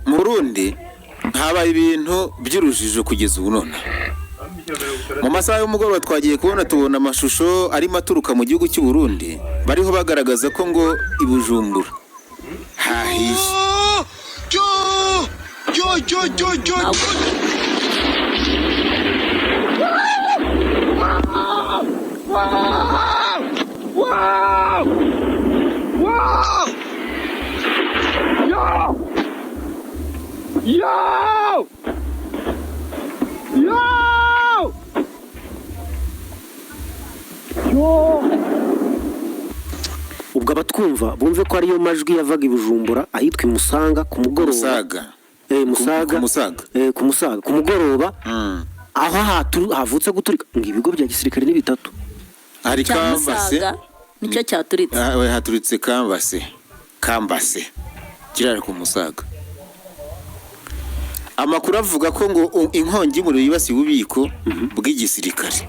mu Burundi habaye ibintu by'urujijo kugeza ubu none. Mu masaha y'umugoroba twagiye tubona amashusho arimo aturuka mu gihugu cy'u Burundi bariho bagaragaza ko ngo i Bujumbura hahishe. ubwo abatwumva bumve ko ariyo majwi yavaga i Bujumbura ahitwa Musanga ku mugoroba. Ku Musaga ku mugoroba aho havutse guturika ngo ibigo bya gisirikare ni bitatu. Hari Kambase nicyo cyaturitse. Haturitse Kambase kirara ku Musaga. Amakuru avuga ko ngo inkongi y'umuriro yibasiye ububiko bw'igisirikare.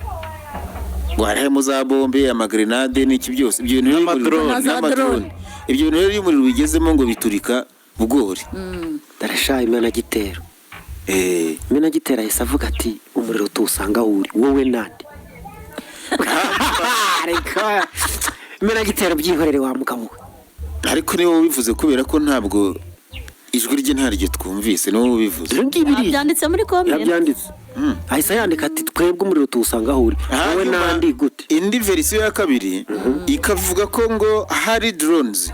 Ngo harimo za bombe, amagrenade n'iki byose. Ibyo bintu n'amadrone. Ibyo bintu rero y'umuriro bigezemo ngo biturika bugori. Darashaye Imena Gitero. Imena Gitero ahise avuga ati umuriro tuwusanga uri wowe nande. Ariko Imena Gitero byihorere wa mugabo. Ariko niwe ubivuze kubera ko ntabwo ijwi rye ntaryo twumvise niwe ubivuze. Byanditse muri comment. Yabyanditse. Ahise yandika ati twebwe umuriro tuwusanga uri wowe nande gute. Indi version ya kabiri ikavuga ko ngo hari drones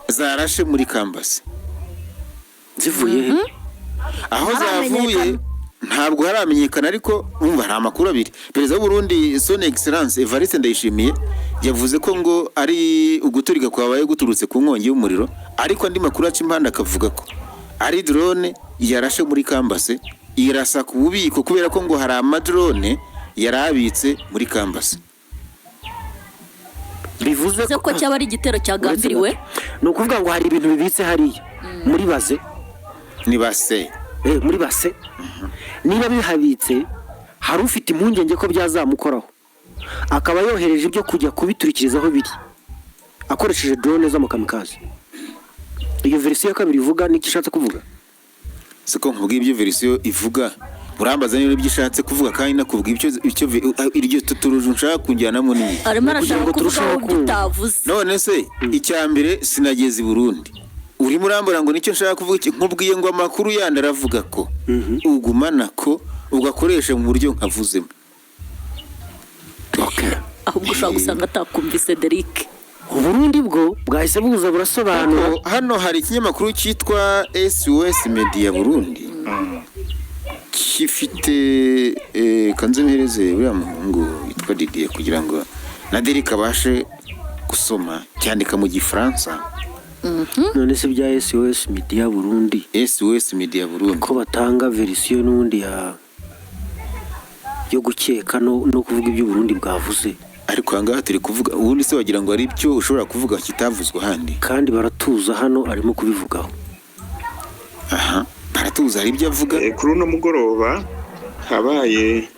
zarashe muri Kambase. Zivuye aho zavuye ntabwo haramenyekana ariko umva hari amakuru abiri. Perezida w'u Burundi Son Excellence Evariste Ndayishimiye yavuze ko ngo ari uguturika kwabaye guturutse ku nkongi y'umuriro, ariko andi makuru aca impande akavuga ko ari drone yarashe muri Kambase irasa ku bubiko kubera ko ngo hari amadrone yarabitse muri Kambase. Bivuze ko cyaba ari igitero cyagambiriwe. No kuvuga ngo hari ibintu bibitse hariya muri baze ni base muri base. Niba bihabitse hari ufite impungenge ko byazamukoraho akaba yohereje ibyo kujya kubiturikirizaho biri akoresheje drone z'amakamikazi. Iyo version ya kabiri ivuga niki ishatse kuvuga? Siko nkubwiye ibyo version ivuga urambaza niba ibyo ishatse kuvuga kandi nakubwiye icyo iryo tuturuje nshaka kunjyanamo ni arimo arashaka kuvuga utavuze. None se icyambere sinageze i Burundi uri murambura ngo nicyo nshaka kuvuga nkubwiye ngo amakuru yandi aravuga ko ugumana ko ugakoresha mu buryo nkavuzemo. Ahubwo ushaka gusanga atakumvise Derek. Uburundi bwo bwahise buza burasobanura. Hano hari ikinyamakuru cyitwa SOS Media Burundi kifite kanzemereze uriya muhungu yitwa Didier kugira ngo na Derek abashe gusoma cyandika mu Gifaransa. None se bya SOS Media Burundi ko batanga version n'undi yo gukeka no kuvuga ibyo Burundi bwavuze. Ariko hangaha turi kuvuga ubundi se wagira ngo ari byo ushobora kuvuga kitavuzwe handi kandi baratuza hano arimo kubivugaho. Baratuza hari ibyo avuga. Kuri uno mugoroba habaye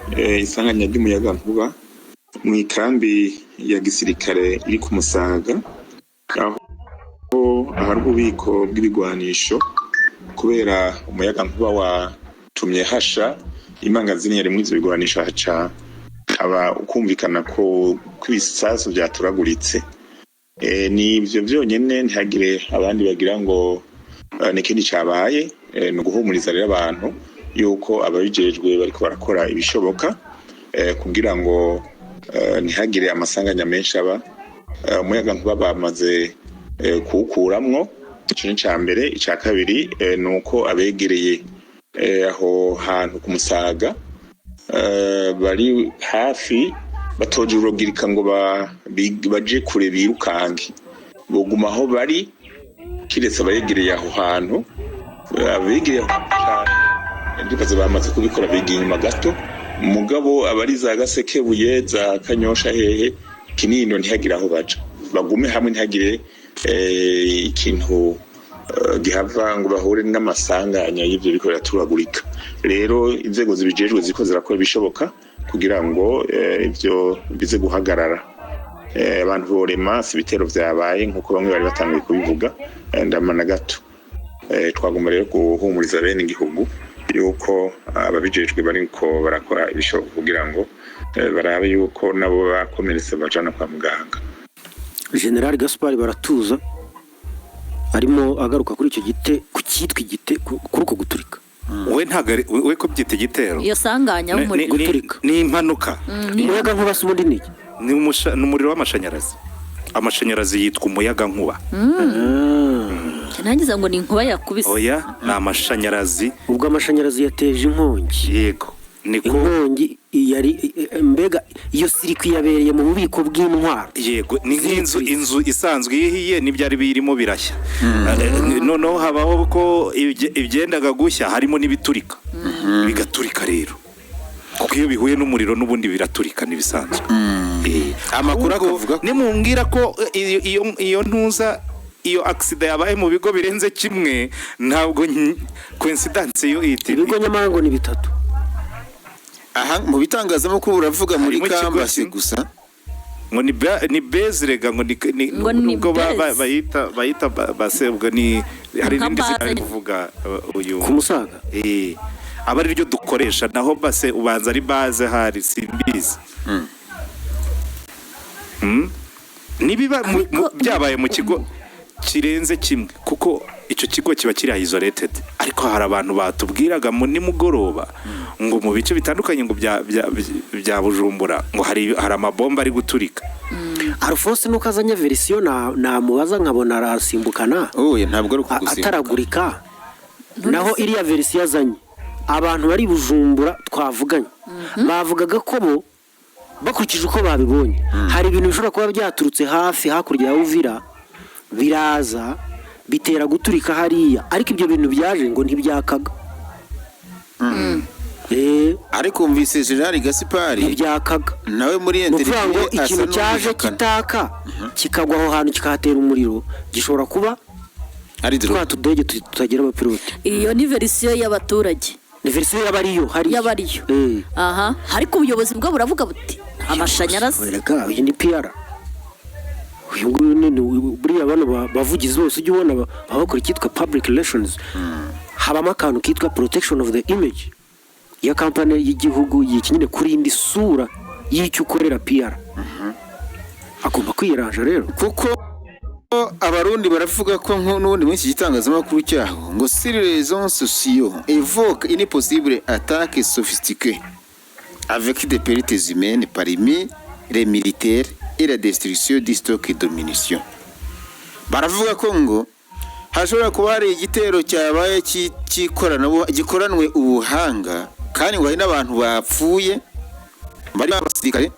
isanganya ry'umuyaga nkuba mu ikambi ya gisirikare iri ku Musaga aho ahari ububiko bw'ibigwanisho kubera umuyaga nkuba watumye hasha imangazini yari muri ibyo bigwanisho haca aba ukumvikana ko kwisasu byaturaguritse. Nibyo byonyine ntihagire abandi bagira ngo n'ikindi cyabaye. No guhumuriza rero abantu yuko ababijejwe bariko barakora ibishoboka kugira ngo ntihagire amasanganya menshi aba. Umuyaga nkuba bamaze kuwukuramwo ikintu cya mbere. Icya kabiri nuko abegereye aho hantu ku Musaga bari hafi batoje urugirika ngo baje kure birukange boguma aho bari kiretse abegereye aho hantu. Abegereye ndibaza bamaze kubikora bigiye inyuma gato mugabo abari za Gasekebuye za Kanyosha hehe Kinindo ntihagira aho baca bagume hamwe ntihagire ikintu gihava ngo bahure n'amasanganya y'ibyo biko biraturagurika. Rero inzego zibijejwe ziko zirakora ibishoboka kugira ngo ibyo bize guhagarara. Abantu borema si bitero vyabaye nkuko bamwe bari batangiye kubivuga ndamana gato. twagomba rero guhumuriza bene igihugu yuko ababijejwe bariko barakora ibishoboka kugira ngo barabe yuko nabo bakomeretse bajana kwa muganga. General Gaspard Baratuza arimo agaruka kuri icyo ku cyitwa igite kuri uko guturika. we ko byita igitero iyo sanganya umuriro guturika ni impanuka umuyaga nkuba si umundi niki ni umuriro w'amashanyarazi yitwa umuyaga nkuba nangiza ngo ni inkuba yakubise oya ni amashanyarazi ubwo amashanyarazi yateje inkongi yego niko inkongi yari mbega iyo sirikwi yabereye mu bubiko bw'intwaro yego ni inzu isanzwe yihiye n'ibyari birimo birashya noneho habaho ko ibyendaga gushya harimo n'ibiturika bigaturika rero kuko iyo bihuye n'umuriro n'ubundi biraturika n'ibisanzwe amakuru akavuga nimumbwira ko iyo ntuza iyo accident yabaye mu bigo birenze kimwe ntabwo coincidence yo iti ibigo nyamarango ni bitatu aha mu bitangazamakuru uravuga muri kambasi gusa ngo ni bezrega ngo nubwo bayita basebwa ni hari ibindi zina kuvuga uyu ku Musaga aba ari ryo dukoresha naho base ubanza ari base hari simbizi nibiba byabaye mu kigo kirenze kimwe kuko icyo kigo kiba kiri isolated ariko hari abantu batubwiraga mu nimugoroba ngo mu bice bitandukanye ngo bya Bujumbura ngo hari amabomba ari guturika. Alphonse nuko azanye version namubaza nkabona arasimbukana ntabwo ari kugusimbuka ataragurika naho iriya version yazanye abantu bari Bujumbura twavuganye bavugaga ko bo bakurikije uko babibonye hari ibintu bishobora kuba byaturutse hafi hakurya ya Uvira biraza bitera guturika hariya ariko ibyo bintu byaje ngo ntibyakaga ariko umvise General Gaspard ntibyakaga nawe muri interview ngo ikintu cyaje kitaka kikagwa aho hantu kikahatera umuriro gishobora kuba ari twa tudege tutagira abapilote. Iyo ni verisiyo y'abaturage ni verisiyo y'abariyo aha ariko ubuyobozi bwo buravuga buti amashanyarazi iyi ni PR uyu nguyu ni buriya abantu bavugizi bose ujya ubona bakora icyitwa public relations habamo akantu kitwa protection of the image ya kampani y'igihugu yikinyine kuri indi sura y'icyo ukorera PR agomba kwiranja rero kuko abarundi baravuga ko n'ubundi muri iki gitangazamakuru cyaho ngo si les réseaux sociaux évoquent une possible attaque sophistiquée avec des pertes humaines parmi les militaires et la destruction du stock de munitions. Baravuga ko ngo hashobora kuba hari igitero cyabaye gikoranwe ubuhanga kandi ngo hari n'abantu bapfuye bari abasirikare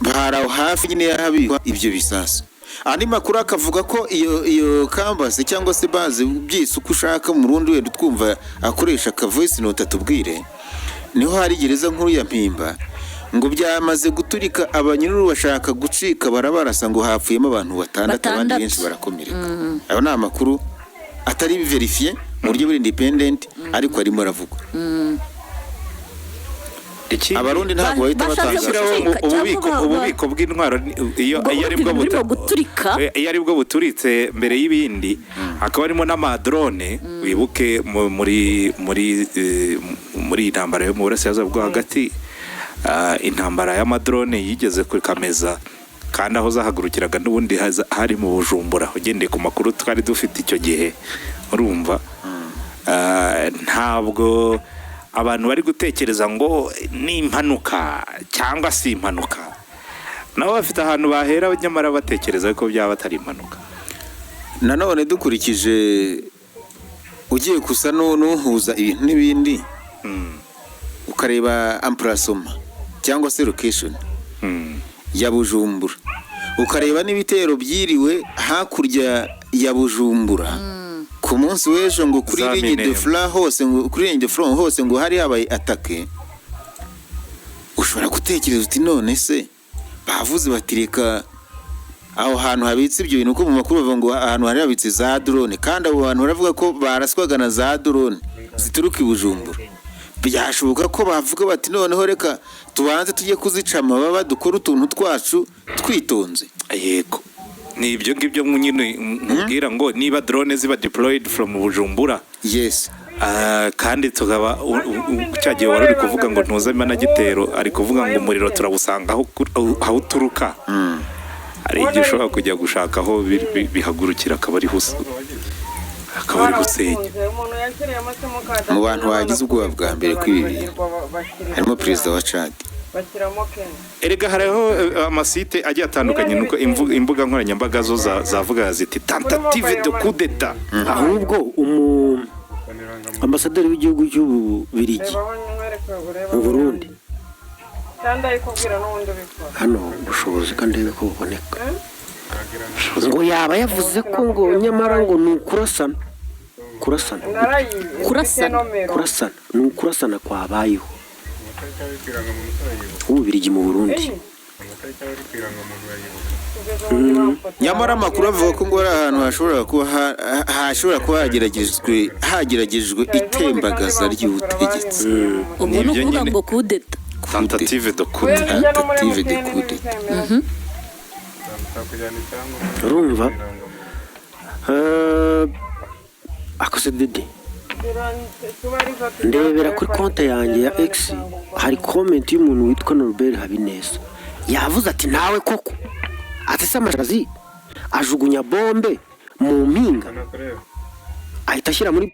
baraho hafi nyine yahabikwa ibyo bisasu. Andi makuru akavuga ko iyo campus cyangwa se base byisuku ushaka mu Burundi wenda twumva akoresha ka voice note atubwire niho hari gereza nkuru ya Mpimba ngo byamaze guturika abanyururu bashaka gucika barabarasa ngo hapfuyemo abantu batandatu abandi benshi barakomereka. Ayo ni amakuru atari verifiye mu buryo buri independent ariko arimo aravuga. Abarundi ntabwo bahita batangaza ububiko bw'intwaro iyo ari bwo buturitse mbere y'ibindi akaba arimo n'amadrone wibuke muri intambara yo mu burasirazuba bwo hagati intambara y'amadrone yigeze kuri Kameza kandi aho zahagurukiraga n'ubundi hari mu Bujumbura ugendeye ku makuru twari dufite icyo gihe urumva ntabwo abantu bari gutekereza ngo ni impanuka cyangwa si impanuka nabo bafite ahantu bahera nyamara batekereza ko byaba atari impanuka. Nanone dukurikije ugiye gusa n'uhuza ibintu n'ibindi ukareba emplacement cyangwa se location ya Bujumbura ukareba n'ibitero byiriwe hakurya ya Bujumbura ku munsi w'ejo ngo kuri ligne de front hose ngo hari habaye attaque ushobora gutekereza uti none se bavuze batireka aho hantu habitse ibyo bintu ko mu makuru bavuga ngo ahantu hari habitse za drone kandi abo bantu baravuga ko baraswaga na za drone zituruka i Bujumbura byashoboka ko bavuga bati noneho reka tubanze tujye kuzica amababa dukora utuntu twacu twitonze. Yego ni ibyo ngibyo nyine nkubwira ngo niba drone ziba deployed from Bujumbura yes kandi tukaba cyagiye wari uri kuvuga ngo ntuzame na gitero ari kuvuga ngo umuriro turawusanga aho uturuka hari igihe ushobora kujya gushaka aho bihagurukira akaba ari husenya mu bantu bagize ubwoba bwa mbere kw'ibi bintu harimo perezida wa Chad. Erega hariho amasite agiye atandukanye nuko imbuga nkoranyambaga zo zavuga ziti tentative de coup d'etat, ahubwo ambasaderi w'igihugu cy'Ububirigi mu Burundi hano ubushobozi kandi ko buboneka ngo yaba yavuze ko ngo nyamara ngo ni ukurasana ni ukurasana kwabayeho Ububirigi mu Burundi. Nyamara amakuru avuga ko ngo ari ahantu hashobora kuba hageragejwe itembagaza ry'ubutegetsi. Ubwo ni ukuvuga ngo kudeta, tentative de coup d'etat. Urumva akoze dede ndebera kuri konti yanjye ya X hari comment y'umuntu witwa Norbert Habineza yavuze ati nawe koko atese amasharazi ajugunya bombe mu mpinga ahita ashyira muri